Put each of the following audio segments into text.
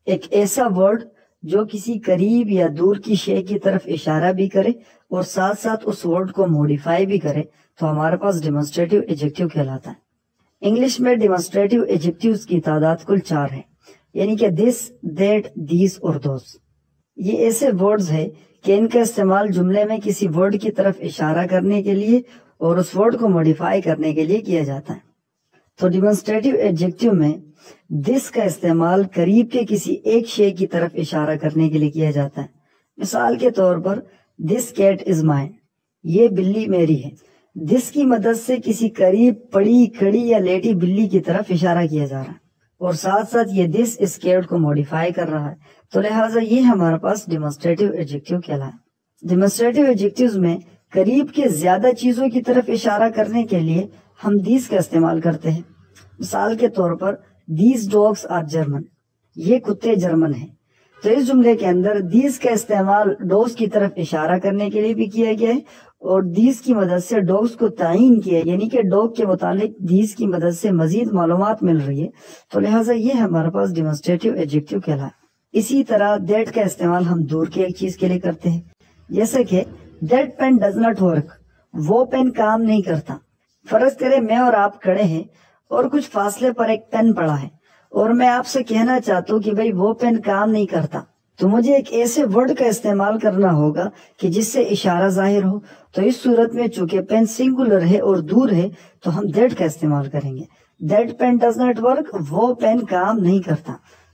ایک ایسا ورڈ جو کسی قریب یا دور کی شے کی طرف اشارہ بھی کرے اور ساتھ ساتھ اس ورڈ کو موڈیفائی بھی کرے تو ہمارے پاس ڈیمونسٹریٹو ایڈجیکٹیو کہلاتا ہے۔ انگلش میں ڈیمونسٹریٹو ایڈجیکٹیوز کی تعداد کل 4 ہے، یعنی کہ دس، دیٹ، دیز اور دوز۔ یہ ایسے ورڈز ہیں کہ ان کا استعمال جملے میں کسی ورڈ کی طرف اشارہ کرنے کے لیے اور اس ورڈ کو موڈیفائی کرنے کے لیے کیا جاتا ہے۔ تو ڈیمونسٹریٹو ایڈجیکٹیو میں دس کا استعمال قریب کے کسی ایک شے کی طرف اشارہ کرنے کے لیے کیا جاتا ہے۔ مثال کے طور پر دس کیٹ از مائن، یہ بلی میری ہے۔ دس کی مدد سے کسی قریب پڑی، کھڑی یا لیٹی بلی کی طرف اشارہ کیا جا رہا ہے اور ساتھ ساتھ یہ دس اس کیٹ کو موڈیفائی کر رہا ہے، تو لہٰذا یہ ہمارے پاس ڈیمونسٹریٹو ایڈجیکٹیو کہلاتا ہے۔ ڈیمونسٹریٹو ایڈجیکٹیوز میں قریب کے زیادہ چیزوں کی طرف اشارہ کرنے کے لیے ہم دیز کا استعمال کرتے ہیں۔ مثال کے طور پر دیز ڈاگس آر جرمن، یہ کتے جرمن ہیں۔ تو اس جملے کے اندر دیز کا استعمال ڈاگس کی طرف اشارہ کرنے کے لیے بھی کیا گیا ہے اور دیز کی مدد سے ڈاگس کو تعین کیا، یعنی کہ ڈاگ کے متعلق دیز کی مدد سے مزید معلومات مل رہی ہے، تو لہٰذا یہ ہمارے پاس ڈیمونسٹریٹو ایڈجیکٹیو کہلاتا ہے۔ اسی طرح دیٹ کا استعمال ہم دور کی ایک چیز کے لیے کرتے ہیں، جیسے کہ that pen does not work, وہ پین کام نہیں کرتا۔ فرض کرے میں اور آپ کھڑے ہیں اور کچھ فاصلے پر ایک پین پڑا ہے اور میں آپ سے کہنا چاہتا ہوں کہ بھئی وہ پین کام نہیں کرتا، تو مجھے ایک ایسے ورڈ کا استعمال کرنا ہوگا کہ جس سے اشارہ ظاہر ہو۔ تو اس صورت میں چونکہ پین سنگولر ہے اور دور ہے تو ہم دیٹ کا استعمال کریں گے۔ That pen does not work, وہ پین کام نہیں کرتا،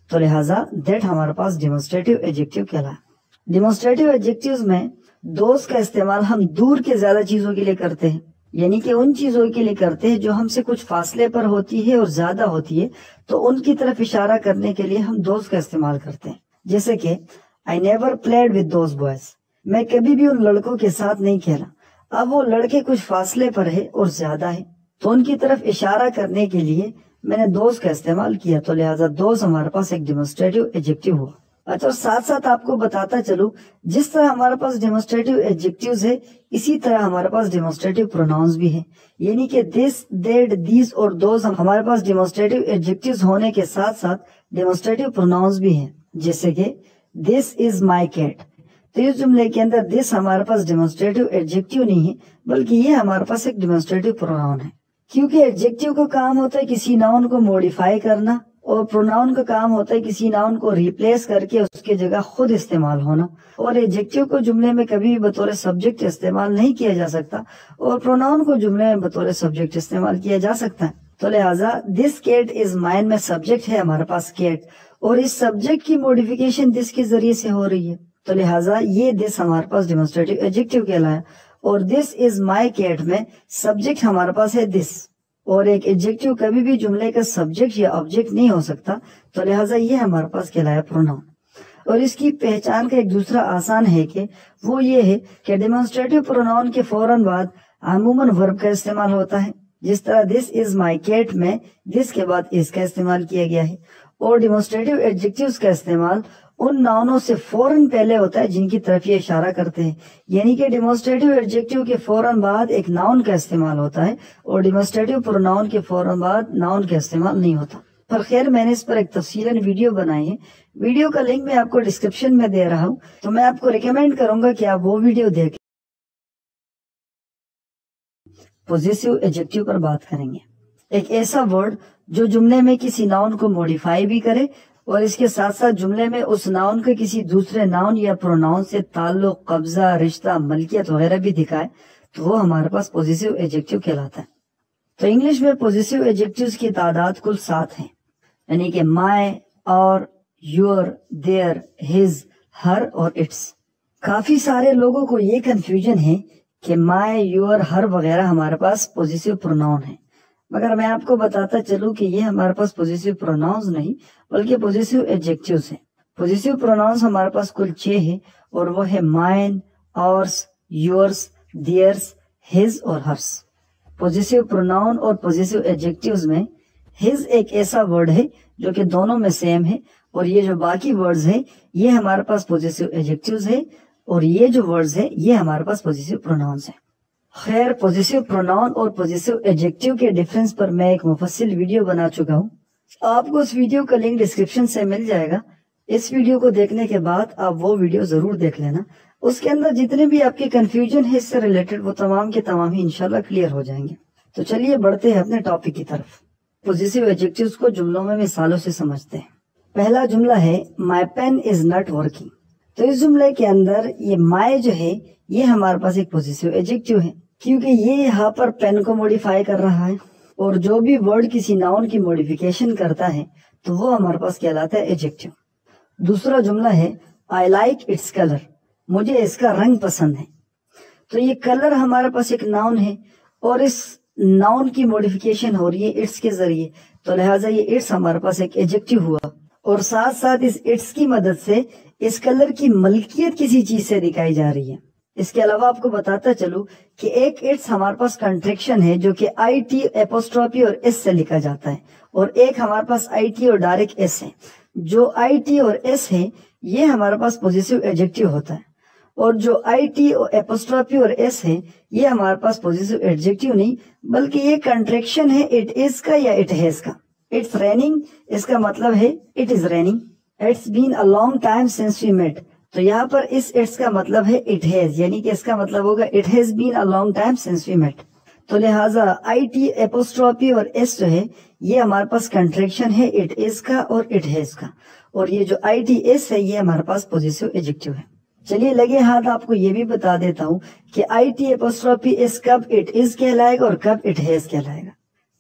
تو لہٰذا دیٹ ہمارے پاس ڈیمونسٹریٹو ایڈجیکٹیو کہلاتا ہے۔ ڈیمونسٹریٹو ایڈجیکٹیوز میں دوز کا استعمال ہم دور کے زیادہ چیزوں کے لیے کرتے ہیں، یعنی کہ ان چیزوں کے لیے کرتے ہیں جو ہم سے کچھ فاصلے پر ہوتی ہے اور زیادہ ہوتی ہے، تو ان کی طرف اشارہ کرنے کے لیے ہم دوز کا استعمال کرتے ہیں۔ جیسے کہ I never played with those boys، میں کبھی بھی ان لڑکوں کے ساتھ نہیں کھیلا۔ اب وہ لڑکے کچھ فاصلے پر ہے اور زیادہ ہے، تو ان کی طرف اشارہ کرنے کے لیے میں نے دوز کا استعمال کیا، تو لہٰذا دوز ہمارے پاس ایک ڈیمونسٹریٹو ایڈجیکٹیو ہوا۔ اچھا، اور ساتھ ساتھ آپ کو بتاتا چلوں، جس طرح ہمارے پاس ڈیمونسٹریٹو ایڈجیکٹیوز ہے، اسی طرح ہمارے پاس ڈیمونسٹریٹو پروناؤنز بھی ہیں، یعنی کہ دس، دیٹ، دیز اور دوز ہمارے پاس ڈیمونسٹریٹو ایڈجیکٹیوز ہونے کے ساتھ ساتھ ڈیمونسٹریٹو پروناؤنز بھی ہیں، جیسے کہ دس از مائی کیٹ۔ تو اس جملے کے اندر دس ہمارے پاس ڈیمونسٹریٹو ایڈجیکٹیو نہیں ہے، بلکہ یہ ہمارے پاس ایک ڈیمونسٹریٹو پروناؤن ہے، کیونکہ ایڈجیکٹیو کا کام ہوتا ہے کسی ناؤن کو موڈیفائی کرنا اور پروناؤن کا کام ہوتا ہے کسی ناؤن کو ریپلیس کر کے اس کی جگہ خود استعمال ہونا، اور ایڈجیکٹیو کو جملے میں کبھی بھی بطور سبجیکٹ استعمال نہیں کیا جا سکتا اور پروناؤن کو جملے میں بطور سبجیکٹ استعمال کیا جا سکتا ہے۔ تو لہٰذا دس کیٹ از مائن میں سبجیکٹ ہے ہمارے پاس کیٹ، اور اس سبجیکٹ کی موڈیفیکیشن دس کے ذریعے سے ہو رہی ہے، تو لہٰذا یہ دس ہمارے پاس ڈیمونسٹریٹو ایڈجیکٹیو کہلایا۔ اور دس از مائی کیٹ میں سبجیکٹ ہمارے پاس ہے دس، اور ایک ایڈجیکٹیو کبھی بھی جملے کا سبجیکٹ یا آبجیکٹ نہیں ہو سکتا، تو لہٰذا یہ ہمارے پاس کہلایا پروناؤن۔ اور اس کی پہچان کا ایک دوسرا آسان ہے کہ وہ یہ ہے کہ ڈیمونسٹریٹو پروناؤن کے فوراً بعد عموماً ورب کا استعمال ہوتا ہے، جس طرح دس از مائی کیٹ میں دس کے بعد اس کا استعمال کیا گیا ہے، اور ڈیمونسٹریٹو ایڈجیکٹیوز کا استعمال ان ناؤنوں سے فوراً پہلے ہوتا ہے جن کی طرف یہ اشارہ کرتے ہیں، یعنی کہ ڈیمونسٹریٹو ایڈجیکٹیو کے فوراً بعد ایک ناؤن کا استعمال ہوتا ہے اور ڈیمونسٹریٹو پروناؤن کے فوراً بعد ناؤن کا استعمال نہیں ہوتا۔ پر خیر، میں نے اس پر ایک تفصیلاً ویڈیو بنائی ہے، ویڈیو کا لنک میں آپ کو ڈسکرپشن میں دے رہا ہوں، تو میں آپ کو ریکمینڈ کروں گا کہ آپ وہ ویڈیو دیکھیں۔ پوزیسیو ایڈجیکٹیو پر بات کریں گے، ایک ایسا ورڈ جو جملے میں کسی ناؤن کو موڈیفائی بھی کرے اور اس کے ساتھ ساتھ جملے میں اس ناؤن کے کسی دوسرے ناؤن یا پروناؤن سے تعلق، قبضہ، رشتہ، ملکیت وغیرہ بھی دکھائے، تو وہ ہمارے پاس پوزیسیو ایڈجیکٹیو کہلاتا ہے۔ تو انگلش میں پوزیسیو ایڈجیکٹیوز کی تعداد کل 7 ہیں، یعنی کہ مائی، اور، یور، دیئر، ہز، ہر اور اٹس۔ کافی سارے لوگوں کو یہ کنفیوژن ہے کہ مائی، یور، ہر وغیرہ ہمارے پاس پوزیسیو پروناؤن ہیں، مگر میں آپ کو بتاتا چلوں کہ یہ ہمارے پاس پوزیسیو پروناؤنز نہیں بلکہ پوزیسیو ایڈجیکٹیوز ہیں۔ پوزیسیو پروناؤنز ہمارے پاس کل 6 ہیں، اور وہ ہے mine, hours, yours, theirs, his or ہرس۔ پوزیسیو پروناؤن اور پوزیسیو ایڈجیکٹیوز میں ہز ایک ایسا ورڈ ہے جو کہ دونوں میں سیم ہے، اور یہ جو باقی ورڈز ہیں یہ ہمارے پاس پوزیسیو ایڈجیکٹیوز ہیں، اور یہ جو ورڈز ہیں یہ ہمارے پاس پوزیسیو پروناؤنز ہیں۔ خیر، پوزیسیو پروناؤن اور پوزیسیو ایڈجیکٹیو کے ڈیفرنس پر میں ایک مفصل ویڈیو بنا چکا ہوں، آپ کو اس ویڈیو کا لنک ڈسکرپشن سے مل جائے گا، اس ویڈیو کو دیکھنے کے بعد آپ وہ ویڈیو ضرور دیکھ لینا، اس کے اندر جتنے بھی آپ کے کنفیوژن ہے اس سے ریلیٹڈ وہ تمام کے تمام ہی انشاءاللہ کلیئر ہو جائیں گے۔ تو چلیے بڑھتے ہیں اپنے ٹاپک کی طرف۔ پوزیسیو ایڈجیکٹیوز کو جملوں میں مثالوں سے سمجھتے ہیں۔ پہلا جملہ ہے مائی پین از ناٹ ورکنگ۔ تو اس جملے کے اندر یہ مائی جو ہے یہ ہمارے پاس ایک پوزیسیو ایڈجیکٹیو ہے، کیونکہ یہ یہاں پر پین کو موڈیفائی کر رہا ہے، اور جو بھی ورڈ کسی ناؤن کی موڈیفیکیشن کرتا ہے تو وہ ہمارے پاس کہلاتا ہے ایڈجیکٹیو۔ دوسرا جملہ ہے آئی لائک اٹس کلر، مجھے اس کا رنگ پسند ہے۔ تو یہ کلر ہمارے پاس ایک ناؤن ہے اور اس ناؤن کی موڈیفیکیشن ہو رہی ہے اٹس کے ذریعے، تو لہٰذا یہ اٹس ہمارے پاس ایک ایڈجیکٹیو ہوا، اور ساتھ ساتھ اس اٹس کی مدد سے اس کلر کی ملکیت کسی چیز سے دکھائی جا رہی ہے۔ اس کے علاوہ آپ کو بتاتا چلوں کہ ایک اٹس ہمارے پاس کنٹریکشن ہے جو کہ آئی ٹی اپوسٹرافی اور ایس سے لکھا جاتا ہے، اور ایک ہمارے پاس آئی ٹی اور ڈائریکٹ ایس ہے۔ جو آئی ٹی اور ایس ہے یہ ہمارے پاس پوزیسیو ایڈجیکٹیو ہوتا ہے، اور جو آئی ٹی اور اپوسٹرافی اور ایس ہے یہ ہمارے پاس پوزیسیو ایڈجیکٹیو نہیں بلکہ یہ کنٹریکشن ہے اٹ از کا یا اٹ ہیز کا۔ اٹس ریننگ، اس کا مطلب ہے it is raining. It's been a long time since we met, تو یہاں پر اس اٹس کا مطلب ہے اٹ ہیز، یعنی کہ اس کا مطلب ہوگا it has been a long time since we met. تو لہٰذا آئی ٹی اپوسٹرافی اور ایس جو ہے یہ ہمارے پاس کنٹریکشن ہے اٹ از کا اور اٹ ہیز کا، اور یہ جو آئی ٹی ایس ہے یہ ہمارے پاس پوزیسیو ایڈجیکٹیو ہے۔ چلیے لگے ہاتھ آپ کو یہ بھی بتا دیتا ہوں کہ آئی ٹی اپوسٹرافی ایس کب اٹ از کہلائے گا اور کب اٹ ہیز کہلائے گا۔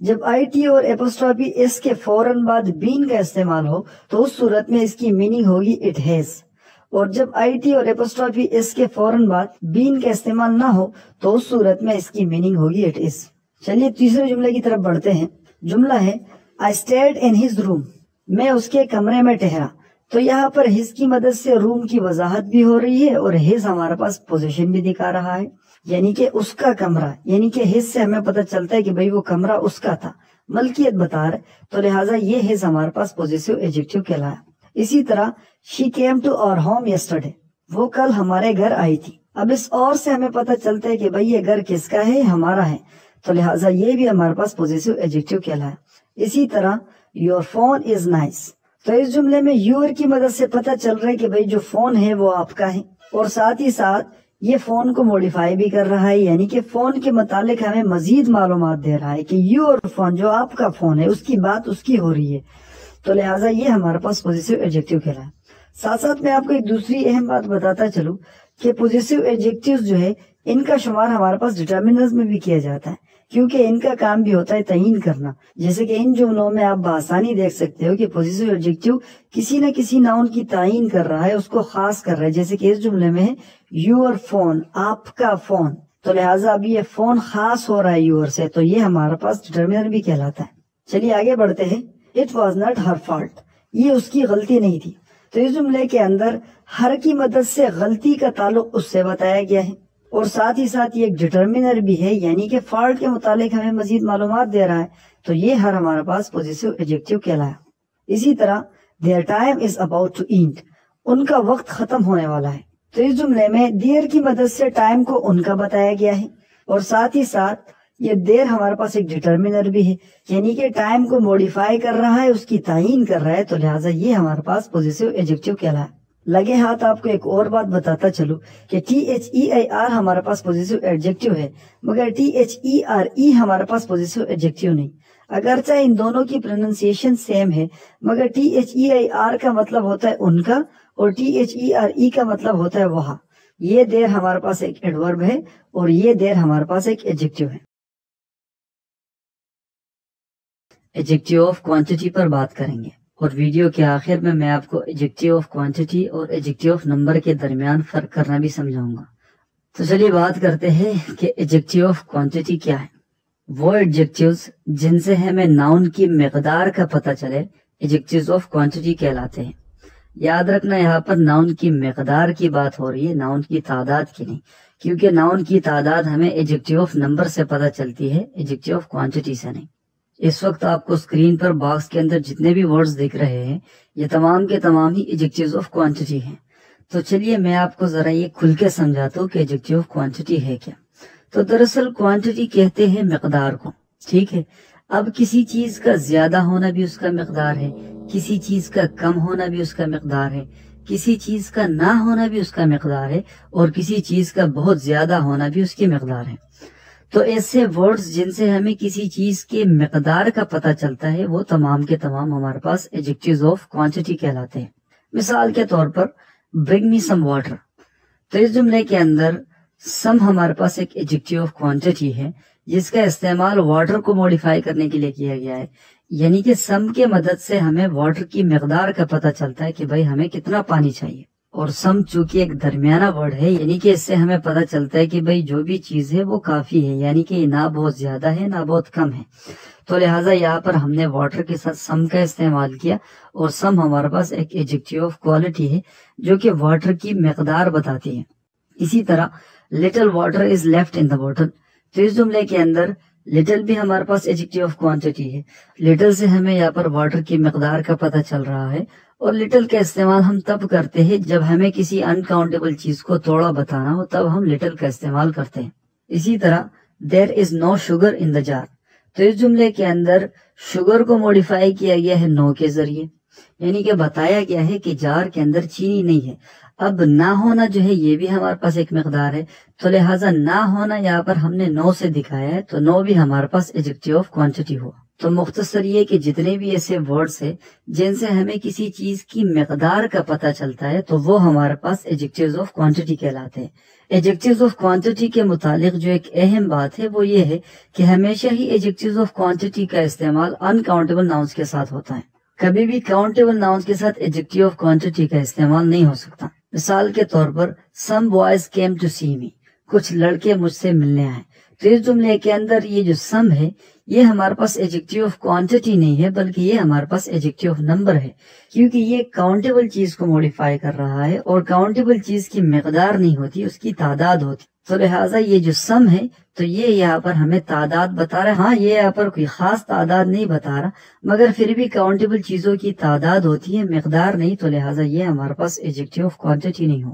جب آئی ٹی اور اپوسٹرافی ایس کے فوراً بعد بین کا استعمال ہو تو اس صورت میں اس کی میننگ ہوگی اٹ ہیز، اور جب آئی ٹی اور اپوسٹرافی ایس کے فوراً بعد بین کا استعمال نہ ہو تو اس صورت میں اس کی میننگ ہوگی اٹ از۔ چلیے تیسرے جملے کی طرف بڑھتے ہیں۔ جملہ ہے I stayed in his room، میں اس کے کمرے میں ٹھہرا۔ تو یہاں پر his کی مدد سے روم کی وضاحت بھی ہو رہی ہے اور his ہمارے پاس پوزیشن بھی دکھا رہا ہے، یعنی کہ اس کا کمرہ، یعنی کہ his سے ہمیں پتہ چلتا ہے کہ بھئی وہ کمرہ اس کا تھا، ملکیت بتا رہا ہے، تو لہٰذا یہ his ہمارے پاس پوزیسیو ایڈجیکٹیو کہلایا۔ اسی طرح she came to our home yesterday، وہ کل ہمارے گھر آئی تھی۔ اب اس اور سے ہمیں پتہ چلتا ہے کہ بھئی یہ گھر کس کا ہے، ہمارا ہے، تو لہٰذا یہ بھی ہمارے پاس پوزیسیو ایڈجیکٹیو کہلایا۔ اسی طرح your phone is nice، تو اس جملے میں your کی مدد سے پتہ چل رہا ہے کہ بھئی جو فون ہے وہ آپ کا ہے، اور ساتھ ہی ساتھ یہ فون کو موڈیفائی بھی کر رہا ہے، یعنی کہ فون کے متعلق ہمیں مزید معلومات دے رہا ہے کہ your فون جو آپ کا فون ہے اس کی بات اس کی ہو رہی ہے، تو لہٰذا یہ ہمارے پاس پوزیسیو ایڈجیکٹیو کہلایا۔ ساتھ ساتھ میں آپ کو ایک دوسری اہم بات بتاتا چلوں کہ پوزیسیو ایڈجیکٹیوز جو ہے ان کا شمار ہمارے پاس ڈٹرمنرز میں بھی کیا جاتا ہے، کیونکہ ان کا کام بھی ہوتا ہے تعین کرنا۔ جیسے کہ ان جملوں میں آپ بآسانی دیکھ سکتے ہو کہ پوزیسیو ایڈجیکٹیو کسی نہ کسی ناؤن کی تعین کر رہا ہے، اس کو خاص کر رہا ہے، جیسے کہ اس جملے میں ہے یور فون، آپ کا فون، تو لہٰذا ابھی یہ فون خاص ہو رہا ہے یور سے، تو یہ ہمارے پاس ڈٹرمنر بھی کہلاتا ہے۔ چلیے آگے بڑھتے ہیں۔ It was not her fault, یہ اس کی غلطی نہیں تھی۔ تو اس جملے کے اندر ہر کی مدد سے غلطی کا تعلق اس سے بتایا گیا ہے، اور ساتھ ہی ساتھ یہ ایک ڈٹرمنر بھی ہے، یعنی کہ فالٹ کے متعلق ہمیں مزید معلومات دے رہا ہے، تو یہ ہر ہمارے پاس پوزیسیو ایڈجیکٹیو کہلایا۔ اسی طرح their time is about to end، ان کا وقت ختم ہونے والا ہے۔ تو اس جملے میں دیر کی مدد سے ٹائم کو ان کا بتایا گیا ہے، اور ساتھ ہی ساتھ یہ دیر ہمارے پاس ایک ڈٹرمنر بھی ہے، یعنی کہ ٹائم کو موڈیفائی کر رہا ہے، اس کی تعین کر رہا ہے، تو لہٰذا یہ ہمارے پاس پوزیسیو ایڈجیکٹیو کہلایا۔ لگے ہاتھ آپ کو ایک اور بات بتاتا چلوں کہ THEIR ہمارے پاس پوزیسیو ایڈجیکٹیو ہے، مگر THERE ہمارے پاس پوزیسیو ایڈجیکٹیو نہیں۔ اگرچہ ان دونوں کی پروننسیشن سیم ہے، مگر THEIR کا مطلب ہوتا ہے ان کا، اور THERE کا مطلب ہوتا ہے وہاں۔ یہ دیر ہمارے پاس ایک ایڈورب ہے اور یہ دیر ہمارے پاس ایک ایڈجیکٹیو ہے۔ ایڈجیکٹیو آف کوانٹٹی پر بات کریں گے، اور ویڈیو کے آخر میں میں آپ کو ایڈجیکٹیو آف کوانٹٹی اور ایڈجیکٹیو آف نمبر کے درمیان فرق کرنا بھی سمجھاؤں گا۔ تو چلیے بات کرتے ہیں کہ ایڈجیکٹیو آف کوانٹٹی کیا ہے۔ وہ ایڈجیکٹیوز جن سے ہمیں ناؤن کی مقدار کا پتہ چلے ایڈجیکٹیوز آف کوانٹٹی کہلاتے ہیں۔ یاد رکھنا یہاں پر ناؤن کی مقدار کی بات ہو رہی ہے، ناؤن کی تعداد کی نہیں، کیونکہ ناؤن کی تعداد ہمیں ایڈجیکٹیو آف نمبر سے پتہ چلتی ہے، ایڈجیکٹیو آف کوانٹٹی سے نہیں۔ اس وقت آپ کو اسکرین پر باکس کے اندر جتنے بھی ورڈز دکھ رہے ہیں یہ تمام کے تمام ہی ایڈجیکٹیوز آف کوانٹٹی ہیں۔ تو چلیے میں آپ کو ذرا یہ کھل کے سمجھاتا ہوں کہ ایڈجیکٹیو آف کوانٹٹی ہے کیا۔ تو دراصل کوانٹٹی کہتے ہیں مقدار کو، ٹھیک ہے۔ اب کسی چیز کا زیادہ ہونا بھی اس کا مقدار ہے، کسی چیز کا کم ہونا بھی اس کا مقدار ہے، کسی چیز کا نہ ہونا بھی اس کا مقدار ہے، اور کسی چیز کا بہت زیادہ ہونا بھی اس کی مقدار ہے۔ تو ایسے ورڈز جن سے ہمیں کسی چیز کے مقدار کا پتہ چلتا ہے وہ تمام کے تمام ہمارے پاس ایڈجیکٹیوز آف کوانٹٹی کہلاتے ہیں۔ مثال کے طور پر برنگ می سم واٹر، تو اس جملے کے اندر سم ہمارے پاس ایک ایڈجیکٹیو آف کوانٹٹی ہے جس کا استعمال واٹر کو موڈیفائی کرنے کے لیے کیا گیا ہے، یعنی کہ سم کے مدد سے ہمیں واٹر کی مقدار کا پتہ چلتا ہے کہ بھائی ہمیں کتنا پانی چاہیے، اور سم چونکہ ایک درمیانہ ورڈ ہے یعنی کہ اس سے ہمیں پتہ چلتا ہے کہ بھائی جو بھی چیز ہے وہ کافی ہے، یعنی کہ نہ بہت زیادہ ہے نہ بہت کم ہے، تو لہٰذا یہاں پر ہم نے واٹر کے ساتھ سم کا استعمال کیا، اور سم ہمارے پاس ایک ایڈجیکٹیو آف کوالٹی ہے جو کہ واٹر کی مقدار بتاتی ہے۔ اسی طرح little water is left in the bottle, تو اس جملے کے اندر لٹل بھی ہمارے پاس ایڈجیکٹیو آف کوانٹٹی ہے، لٹل سے ہمیں یہاں پر واٹر کی مقدار کا پتہ چل رہا ہے، اور لٹل کا استعمال ہم تب کرتے ہیں جب ہمیں کسی انکاؤنٹیبل چیز کو تھوڑا بتانا ہو، تب ہم لٹل کا استعمال کرتے ہیں۔ اسی طرح دیر از نو شوگر ان دا جار، تو اس جملے کے اندر شوگر کو موڈیفائی کیا گیا ہے نو کے ذریعے، یعنی کہ بتایا گیا ہے کہ جار کے اندر چینی نہیں ہے۔ اب نہ ہونا جو ہے یہ بھی ہمارے پاس ایک مقدار ہے، تو لہٰذا نہ ہونا یہاں پر ہم نے نو سے دکھایا ہے، تو نو بھی ہمارے پاس ایڈجیکٹیو آف کوانٹٹی ہوا۔ تو مختصر یہ کہ جتنے بھی ایسے ورڈز ہیں جن سے ہمیں کسی چیز کی مقدار کا پتہ چلتا ہے تو وہ ہمارے پاس ایڈجیکٹیوز آف کوانٹٹی کہلاتے ہیں۔ ایڈجیکٹیوز آف کوانٹٹی کے متعلق جو ایک اہم بات ہے وہ یہ ہے کہ ہمیشہ ہی ایڈجیکٹیوز آف کوانٹٹی کا استعمال انکاؤنٹیبل ناؤنز کے ساتھ ہوتا ہے، کبھی بھی کاؤنٹیبل ناؤنز کے ساتھ ایڈجیکٹیو آف کوانٹٹی کا استعمال نہیں ہو سکتا۔ مثال کے طور پر سم بوائز کیم ٹو سی می، کچھ لڑکے مجھ سے ملنے آئے، تو اس جملے کے اندر یہ جو سم ہے یہ ہمارے پاس ایڈجیکٹیو آف کوانٹٹی نہیں ہے بلکہ یہ ہمارے پاس ایڈجیکٹیو آف نمبر ہے، کیونکہ یہ کاؤنٹیبل چیز کو موڈیفائی کر رہا ہے، اور کاؤنٹیبل چیز کی مقدار نہیں ہوتی، اس کی تعداد ہوتی، تو لہٰذا یہ جو سم ہے تو یہ یہاں پر ہمیں تعداد بتا رہا ہے۔ ہاں یہ یہاں پر کوئی خاص تعداد نہیں بتا رہا، مگر پھر بھی کاؤنٹیبل چیزوں کی تعداد ہوتی ہے، مقدار نہیں، تو لہٰذا یہ ہمارے پاس ایڈجیکٹیو آف کوانٹٹی نہیں ہو۔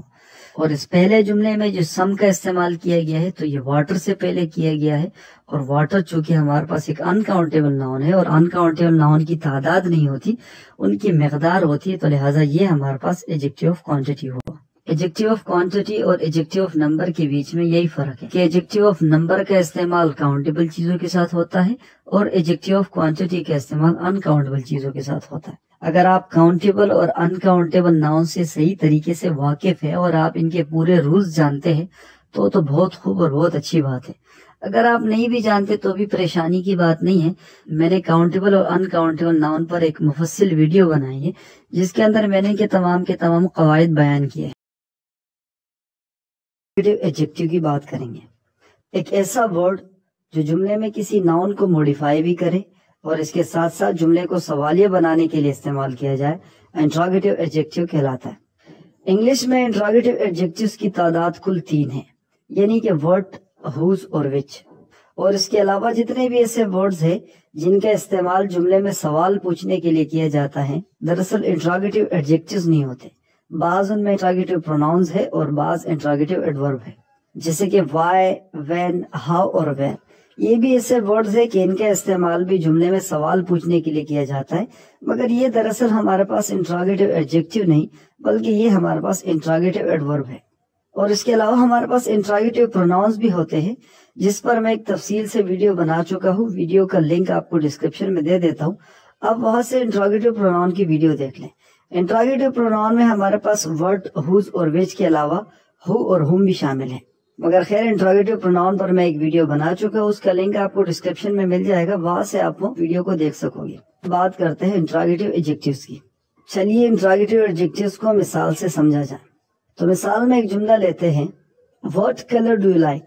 اور اس پہلے جملے میں جو سم کا استعمال کیا گیا ہے تو یہ واٹر سے پہلے کیا گیا ہے، اور واٹر چونکہ ہمارے پاس ایک انکاؤنٹیبل ناؤن ہے، اور انکاؤنٹیبل ناؤن کی تعداد نہیں ہوتی، ان کی مقدار ہوتی ہے، تو لہٰذا یہ ہمارے پاس ایڈجیکٹیو آف کوانٹٹی ہوا۔ ایڈجیکٹیو آف کوانٹٹی اور ایڈجیکٹیو آف نمبر کے بیچ میں یہی فرق ہے کہ ایڈجیکٹیو آف نمبر کا استعمال کاؤنٹیبل چیزوں کے ساتھ ہوتا ہے، اور ایڈجیکٹیو آف کوانٹٹی کا استعمال انکاؤنٹیبل چیزوں کے ساتھ ہوتا ہے۔ اگر آپ کاؤنٹیبل اور انکاؤنٹیبل ناؤن سے صحیح طریقے سے واقف ہیں اور آپ ان کے پورے رولز جانتے ہیں تو بہت خوب اور بہت اچھی بات ہے۔ اگر آپ نہیں بھی جانتے تو بھی پریشانی کی بات نہیں ہے، میں نے کاؤنٹیبل اور انکاؤنٹیبل ناؤن پر ایک مفصل ویڈیو بنائی ہے جس کے اندر میں نے کے تمام قواعد بیان کیے ہیں۔ ایڈجیکٹیو کی بات کریں گے، ایک ایسا ورڈ جو جملے میں کسی ناؤن کو موڈیفائی بھی کرے اور اس کے ساتھ ساتھ جملے کو سوالیہ بنانے کے لیے استعمال کیا جائے، انٹراگیٹیو ایڈجیکٹیو کہلاتا ہے۔ انگلش میں انٹراگیٹیو ایڈجیکٹیوز کی تعداد کل 3 ہے، یعنی کہ وٹ، ہوز اور وچ، اور اس کے علاوہ جتنے بھی ایسے ورڈز ہیں جن کا استعمال جملے میں سوال پوچھنے کے لیے کیا جاتا ہے دراصل انٹراگیٹیو ایڈجیکٹیوز نہیں ہوتے، بعض ان میں انٹراگیٹیو پروناؤنز ہے اور بعض انٹراگیٹیو ایڈورب ہے، جیسے کہ وائی، وین، ہاؤ اور ویئر۔ یہ بھی ایسے ورڈز ہیں کہ ان کا استعمال بھی جملے میں سوال پوچھنے کے لیے کیا جاتا ہے، مگر یہ دراصل ہمارے پاس انٹراگیٹیو ایڈجیکٹیو نہیں بلکہ یہ ہمارے پاس انٹراگیٹیو ایڈورب ہے۔ اور اس کے علاوہ ہمارے پاس انٹراگیٹیو پروناؤنز بھی ہوتے ہیں جس پر میں ایک تفصیل سے ویڈیو بنا چکا ہوں، ویڈیو کا لنک آپ کو ڈسکرپشن میں دے دیتا ہوں، آپ وہاں سے انٹراگیٹیو پروناؤن کی ویڈیو دیکھ لیں۔ انٹراگیٹیو پروناؤن میں ہمارے پاس وٹ، ہوز اور وچ کے علاوہ ہو اور ہم بھی شامل ہیں، مگر خیر انٹراگیٹیو پروناؤن پر میں ایک ویڈیو بنا چکا ہوں، اس کا لنک آپ کو ڈسکرپشن میں مل جائے گا، وہاں سے آپ وہ ویڈیو کو دیکھ سکو گے۔ بات کرتے ہیں انٹراگیٹیو ایڈجیکٹیوز کی۔ چلیے انٹراگیٹیو ایڈجیکٹیوز کو مثال سے سمجھا جائے، تو مثال میں ایک جملہ لیتے ہیں، what colour do you like,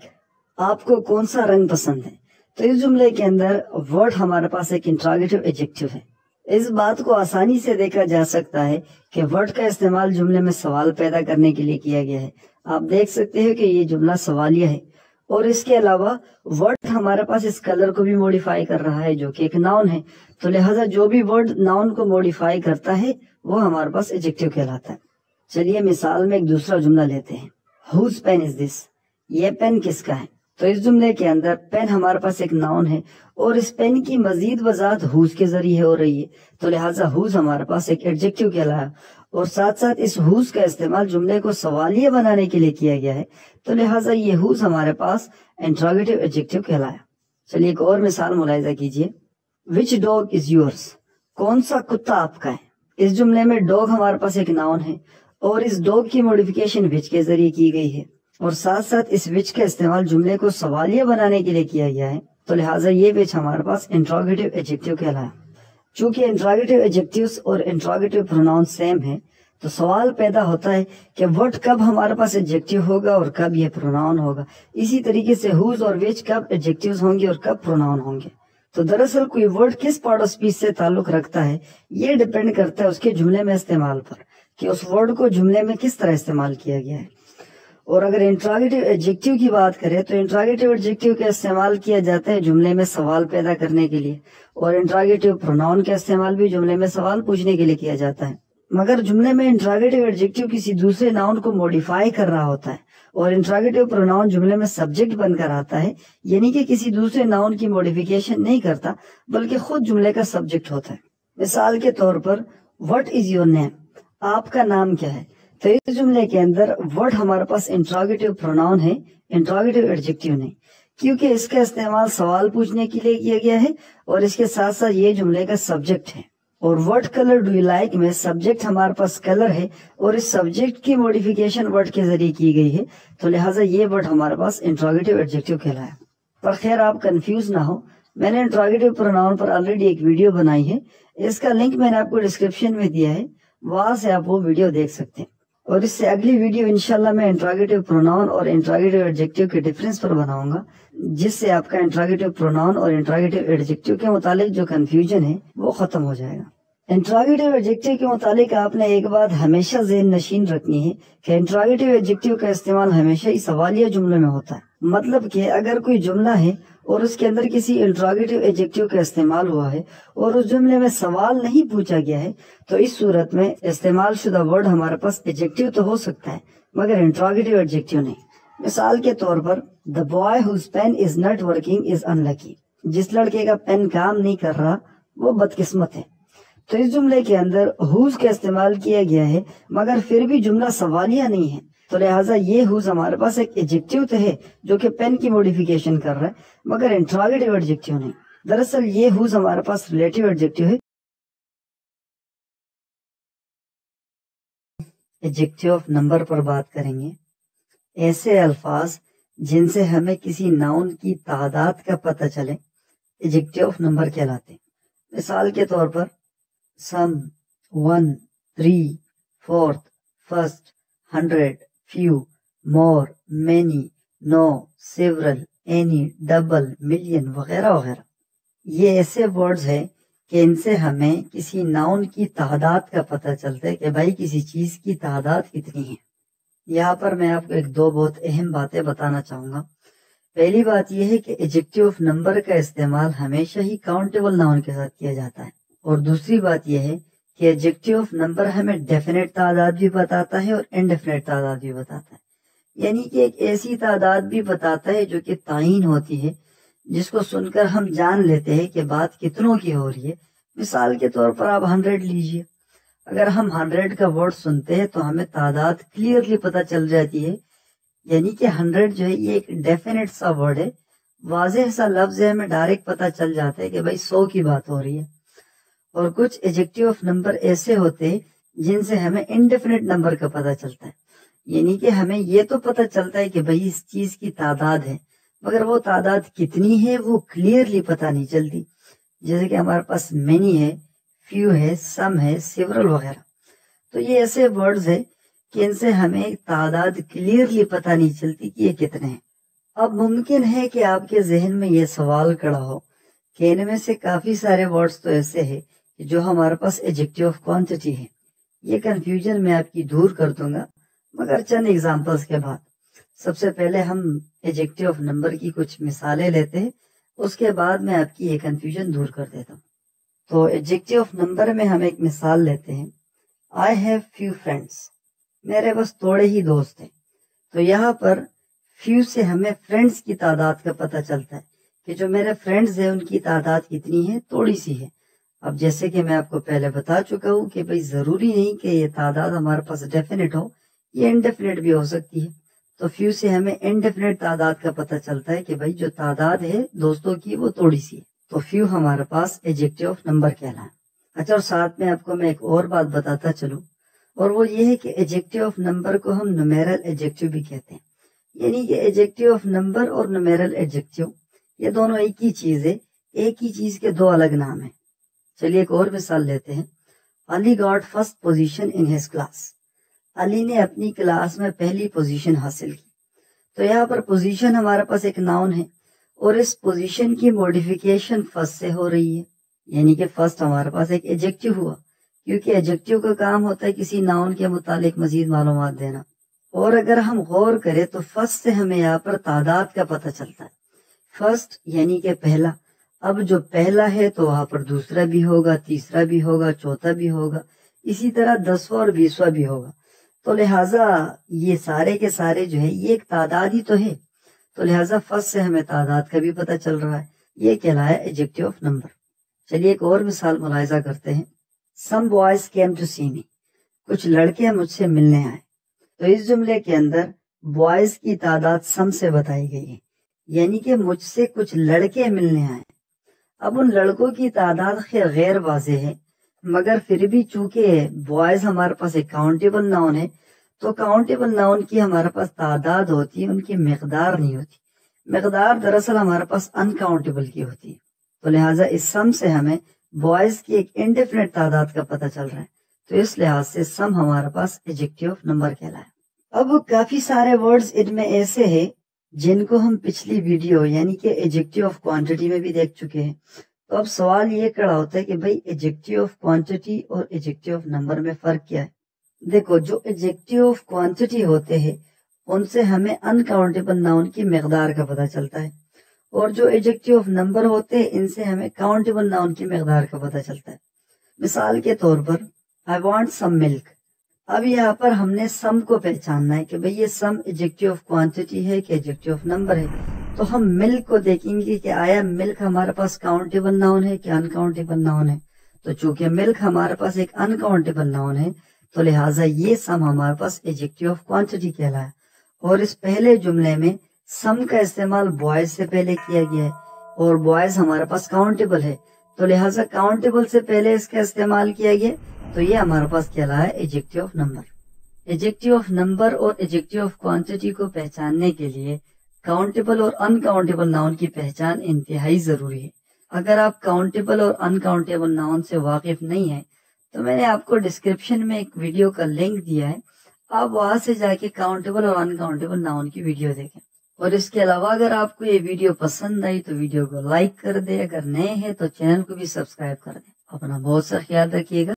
آپ کو کون سا رنگ پسند ہے، تو اس جملے کے اندر واٹ ہمارے پاس ایک انٹراگیٹیو ایڈجیکٹیو ہے۔ اس بات کو آسانی سے دیکھا جا سکتا ہے کہ واٹ کا استعمال جملے میں سوال پیدا کرنے کے لیے کیا گیا ہے، آپ دیکھ سکتے ہیں کہ یہ جملہ سوالیہ ہے، اور اس کے علاوہ ورڈ ہمارے پاس اس کلر کو بھی موڈیفائی کر رہا ہے جو کہ ایک ناؤن ہے، تو لہٰذا جو بھی ورڈ ناؤن کو موڈیفائی کرتا ہے وہ ہمارے پاس ایڈجیکٹیو کہلاتا ہے۔ چلیے مثال میں ایک دوسرا جملہ لیتے ہیں، ہوز پین از دس، یہ پین کس کا ہے، تو اس جملے کے اندر پین ہمارے پاس ایک ناؤن ہے اور اس پین کی مزید وضاحت ہوز کے ذریعے ہو رہی ہے، تو لہٰذا ہوز ہمارے پاس ایک ایڈجیکٹو کہلایا، اور ساتھ ساتھ اس ہوز کا استعمال جملے کو سوالیہ بنانے کے لیے کیا گیا ہے، تو لہٰذا یہ ہوز ہمارے پاس انٹراگیٹو ایڈجیکٹو کہلایا۔ چلیے ایک اور مثال ملاحظہ کیجیے، وچ ڈاگ از یورس، کون سا کتا آپ کا ہے۔ اس جملے میں ڈاگ ہمارے پاس ایک ناؤن ہے اور اس ڈاگ کی موڈیفیکیشن وچ کے ذریعے کی گئی ہے، اور ساتھ ساتھ اس وچ کا استعمال جملے کو سوالیہ بنانے کے لیے کیا گیا ہے، تو لہٰذا یہ وچ ہمارے پاس انٹراگیٹو ایڈجیکٹو کہلایا۔ چونکہ انٹراگیٹو ایڈجیکٹوز اور انٹراگیٹو پروناؤن سیم ہیں، تو سوال پیدا ہوتا ہے کہ وٹ کب ہمارے پاس ایڈجیکٹو ہوگا اور کب یہ پروناؤن ہوگا، اسی طریقے سے ہوز اور وچ کب ایڈجیکٹوز ہوں گے اور کب پروناؤن ہوں گے۔ تو دراصل کوئی ورڈ کس پارٹ آف اسپیچ سے تعلق رکھتا ہے یہ ڈیپینڈ کرتا ہے اس کے جملے میں استعمال پر، کہ اس ورڈ کو جملے میں کس طرح استعمال کیا گیا ہے۔ اور اگر انٹراگیٹو ایڈجیکٹو کی بات کریں تو انٹراگیٹو ایڈجیکٹو کا استعمال کیا جاتا ہے جملے میں سوال پیدا کرنے کے لیے، اور انٹراگیٹو پروناؤن کا استعمال بھی جملے میں سوال پوچھنے کے لیے کیا جاتا ہے۔ مگر جملے میں انٹراگیٹو ایڈجیکٹو کسی دوسرے ناؤن کو موڈیفائی کر رہا ہوتا ہے، اور انٹراگیٹو پروناؤن جملے میں سبجیکٹ بن کر آتا ہے، یعنی کہ کسی دوسرے ناؤن کی موڈیفیکیشن نہیں کرتا بلکہ خود جملے کا سبجیکٹ ہوتا ہے۔ مثال کے طور پر وٹ از یور نیم، آپ کا نام کیا ہے، تو اس جملے کے اندر وٹ ہمارے پاس انٹراگیٹو پروناؤن ہے، انٹراگیٹو ایڈجیکٹو نہیں، کیونکہ اس کا استعمال سوال پوچھنے کے لیے کیا گیا ہے اور اس کے ساتھ ساتھ یہ جملے کا سبجیکٹ ہے۔ اور what colour do you like میں سبجیکٹ ہمارے پاس کلر ہے اور اس سبجیکٹ کی موڈیفیکیشن وٹ کے ذریعے کی گئی ہے، تو لہٰذا یہ وٹ ہمارے پاس انٹراگیٹو ایڈجیکٹو کہلایا۔ پر خیر آپ کنفیوز نہ ہو، میں نے انٹراگیٹو پروناؤن پر آلریڈی ایک ویڈیو بنائی ہے، اس کا لنک میں نے آپ کو ڈسکرپشن میں دیا ہے، وہاں سے آپ وہ ویڈیو دیکھ سکتے ہیں۔ اور اس سے اگلی ویڈیو انشاءاللہ میں انٹراگیٹو پروناؤن اور انٹراگیٹو ایڈجیکٹو کے ڈفرینس پر بناؤں گا، جس سے آپ کا انٹراگیٹو پروناؤن اور انٹراگیٹو ایڈجیکٹو کے متعلق جو کنفیوژن ہے وہ ختم ہو جائے گا۔ انٹراگیٹو ایڈجیکٹو کے متعلق آپ نے ایک بات ہمیشہ ذہن نشین رکھنی ہے کہ انٹراگیٹو ایڈجیکٹو کا استعمال ہمیشہ ہی سوالیہ جملے میں ہوتا ہے، مطلب کہ اگر کوئی جملہ ہے اور اس کے اندر کسی انٹراگیٹو ایڈجیکٹو کا استعمال ہوا ہے اور اس جملے میں سوال نہیں پوچھا گیا ہے، تو اس صورت میں استعمال شدہ ورڈ ہمارے پاس ایڈجیکٹو تو ہو سکتا ہے مگر انٹراگیٹو ایڈجیکٹو نہیں۔ مثال کے طور پر the boy whose pen is not working is unlucky، جس لڑکے کا پین کام نہیں کر رہا وہ بدقسمت ہے۔ تو اس جملے کے اندر whose کا استعمال کیا گیا ہے مگر پھر بھی جملہ سوالیہ نہیں ہے، تو لہٰذا یہ whose ہمارے پاس ایک ایڈجیکٹو تو ہے جو کہ پین کی موڈیفیکیشن کر رہا ہے مگر انٹراگیٹو ایڈجیکٹو نہیں۔ دراصل یہ whose ہمارے پاس ریلیٹیو ایڈجیکٹو ہے۔ ایڈجیکٹو آف نمبر پر بات کریں گے، ایسے الفاظ جن سے ہمیں کسی ناؤن کی تعداد کا پتہ چلے ایڈجیکٹو آف نمبر کہلاتے ہیں۔ مثال کے طور پر سم، 1، 3، 4، فرسٹ، 100، فیو، مور، مینی، نو، سیورل، اینی، ڈبل، ملین وغیرہ وغیرہ۔ یہ ایسے ورڈز ہیں کہ ان سے ہمیں کسی ناؤن کی تعداد کا پتہ چلتا ہے کہ بھائی کسی چیز کی تعداد کتنی ہے۔ یہاں پر میں آپ کو ایک دو بہت اہم باتیں بتانا چاہوں گا۔ پہلی بات یہ ہے کہ ایڈجیکٹو آف نمبر کا استعمال ہمیشہ ہی کاؤنٹیبل ناؤن کے ساتھ کیا جاتا ہے، اور دوسری بات یہ ہے کہ ایڈجیکٹو آف نمبر ہمیں ڈیفینیٹ تعداد بھی بتاتا ہے اور انڈیفینیٹ تعداد بھی بتاتا ہے، یعنی کہ ایک ایسی تعداد بھی بتاتا ہے جو کہ تعین ہوتی ہے، جس کو سن کر ہم جان لیتے ہیں کہ بات کتنوں کی ہو رہی ہے۔ مثال کے طور پر آپ 100 لیجئے، اگر ہم 100 کا ورڈ سنتے ہیں تو ہمیں تعداد کلیئرلی پتہ چل جاتی ہے، یعنی کہ 100 جو ہے یہ ایک ڈیفینیٹ سا ورڈ ہے، واضح سا لفظ ہے، ہمیں ڈائریکٹ پتہ چل جاتا ہے کہ بھائی 100 کی بات ہو رہی ہے۔ اور کچھ ایڈجیکٹو آف نمبر ایسے ہوتے ہیں جن سے ہمیں انڈیفینیٹ نمبر کا پتہ چلتا ہے، یعنی کہ ہمیں یہ تو پتہ چلتا ہے کہ بھائی اس چیز کی تعداد ہے مگر وہ تعداد کتنی ہے وہ کلیئرلی پتہ نہیں چلتی، جیسے کہ ہمارے پاس مینی ہے، فیو ہے، سم ہے، سیورل وغیرہ۔ تو یہ ایسے ورڈز ہیں کہ ان سے ہمیں تعداد کلیئرلی پتہ نہیں چلتی کہ یہ کتنے ہیں۔ اب ممکن ہے کہ آپ کے ذہن میں یہ سوال کھڑا ہو کہ ان میں سے کافی سارے ورڈز تو ایسے ہیں جو ہمارے پاس ایڈجیکٹو آف کوانٹٹی ہے۔ یہ کنفیوژن میں آپ کی دور کر دوں گا مگر چند ایگزامپلز کے بعد۔ سب سے پہلے ہم ایڈجیکٹو آف نمبر کی کچھ مثالیں لیتے ہیں، اس کے بعد میں آپ کی یہ کنفیوژن دور کر دیتا ہوں۔ تو ایڈجیکٹو آف نمبر میں ہم ایک مثال لیتے ہیں، I have few friends، میرے بس تھوڑے ہی دوست ہیں۔ تو یہاں پر فیو سے ہمیں فرینڈز کی تعداد کا پتہ چلتا ہے کہ جو میرے فرینڈز ہیں ان کی تعداد کتنی ہے، تھوڑی سی ہے۔ اب جیسے کہ میں آپ کو پہلے بتا چکا ہوں کہ بھئی ضروری نہیں کہ یہ تعداد ہمارے پاس ڈیفینٹ ہو، یہ انڈیفینٹ بھی ہو سکتی ہے۔ تو فیو سے ہمیں انڈیفینٹ تعداد کا پتہ چلتا ہے کہ بھئی جو تعداد ہے دوستوں کی وہ تھوڑی سی ہے، تو فیو ہمارے پاس ایڈجیکٹو آف نمبر کہلائے۔ اچھا، اور ساتھ میں آپ کو میں ایک اور بات بتاتا چلوں، اور وہ یہ ہے کہ ایڈجیکٹو آف نمبر کو ہم نومیرل ایڈجیکٹو بھی کہتے ہیں، یعنی کہ ایڈجیکٹو آف نمبر اور نومیرل ایڈجیکٹو یہ دونوں ایک ہی چیز ہے، ایک ہی چیز کے دو الگ نام ہیں۔ چلیے ایک اور مثال لیتے ہیں۔ Ali got first position in his class, Ali نے اپنی کلاس میں پہلی پوزیشن حاصل کی۔ تو یہاں پر پوزیشن ہمارے پاس ایک ناؤن ہے، اور اس پوزیشن کی موڈیفیکیشن فرسٹ سے ہو رہی ہے، یعنی کہ فرسٹ ہمارے پاس ایک ایڈجیکٹو ہوا، کیونکہ ایڈجیکٹو کا کام ہوتا ہے کسی ناؤن کے متعلق مزید معلومات دینا۔ اور اگر ہم غور کریں تو فرسٹ سے ہمیں یہاں پر تعداد کا پتہ چلتا ہے، فرسٹ یعنی کہ پہلا۔ اب جو پہلا ہے تو وہاں پر دوسرا بھی ہوگا، تیسرا بھی ہوگا، چوتھا بھی ہوگا، اسی طرح 10واں اور 20واں بھی ہوگا۔ تو لہٰذا یہ سارے کے سارے جو ہے یہ ایک تعداد ہی تو ہے، تو لہٰذا فرسٹ سے ہمیں تعداد کا بھی پتہ چل رہا ہے، یہ کہلایا ایڈجیکٹو آف نمبر۔ چلیے ایک اور مثال ملاحظہ کرتے ہیں۔ سم بوائز کیم ٹو سی می، کچھ لڑکے مجھ سے ملنے آئے۔ تو اس جملے کے اندر بوائز کی تعداد سم سے بتائی گئی ہے، یعنی کہ مجھ سے کچھ لڑکے ملنے آئے۔ اب ان لڑکوں کی تعداد خیر غیر واضح ہے، مگر پھر بھی چونکہ بوائز ہمارے پاس ایک کاؤنٹیبل ناؤن ہے، تو کاؤنٹیبل ناؤن کی ہمارے پاس تعداد ہوتی ہے، ان کی مقدار نہیں ہوتی۔ مقدار دراصل ہمارے پاس ان کاؤنٹیبل کی ہوتی ہے، تو لہٰذا اس سم سے ہمیں بوائز کی ایک انڈیفینٹ تعداد کا پتہ چل رہا ہے، تو اس لحاظ سے سم ہمارے پاس ایڈجیکٹو آف نمبر کہلائے۔ اب کافی سارے ورڈز ان میں ایسے ہیں جن کو ہم پچھلی ویڈیو یعنی کہ ایڈجیکٹو آف کوانٹٹی میں بھی دیکھ چکے ہیں۔ تو اب سوال یہ کھڑا ہوتا ہے کہ بھئی ایڈجیکٹو آف کوانٹٹی اور ایڈجیکٹو آف نمبر میں فرق کیا ہے؟ دیکھو، جو ایڈجیکٹو آف کوانٹٹی ہوتے ہیں ان سے ہمیں انکاؤنٹیبل ناؤن کی مقدار کا پتہ چلتا ہے، اور جو ایڈجیکٹو آف نمبر ہوتے ہیں ان سے ہمیں کاؤنٹیبل ناؤن کی مقدار کا پتہ چلتا ہے۔ مثال کے طور پر I want some milk، اب یہاں پر ہم نے سم کو پہچاننا ہے کہ بھئی یہ سم ایڈجیکٹو آف کوانٹٹی ہے کہ ایڈجیکٹو آف نمبر ہے، تو ہم ملک کو دیکھیں گے کہ آیا ملک ہمارے پاس کاؤنٹیبل ناؤن ہے کہ انکاؤنٹیبل ناؤن ہے۔ تو چونکہ ملک ہمارے پاس ایک انکاؤنٹیبل ناؤن ہے، تو لہٰذا یہ سم ہمارے پاس ایڈجیکٹو آف کوانٹٹی کہلایا۔ اور اس پہلے جملے میں سم کا استعمال بوائز سے پہلے کیا گیا ہے، اور بوائز ہمارے پاس کاؤنٹیبل ہے، تو لہٰذا کاؤنٹیبل سے پہلے اس کا استعمال کیا گیا، تو یہ ہمارے پاس کہلایا adjective of number. Adjective of number اور ایڈجیکٹو آف کوانٹٹی کو پہچاننے کے لیے کاؤنٹیبل اور انکاؤنٹیبل ناؤن کی پہچان انتہائی ضروری ہے۔ اگر آپ کاؤنٹیبل اور انکاؤنٹیبل ناؤن سے واقف نہیں ہیں تو میں نے آپ کو ڈسکرپشن میں ایک ویڈیو کا لنک دیا ہے، آپ وہاں سے جا کے کاؤنٹیبل اور انکاؤنٹیبل ناؤن کی ویڈیو دیکھیں۔ اور اس کے علاوہ اگر آپ کو یہ ویڈیو پسند آئی تو ویڈیو کو لائک کر دیں، اگر نئے ہیں تو چینل کو بھی سبسکرائب کر دیں۔ اپنا بہت سا خیال رکھیے گا۔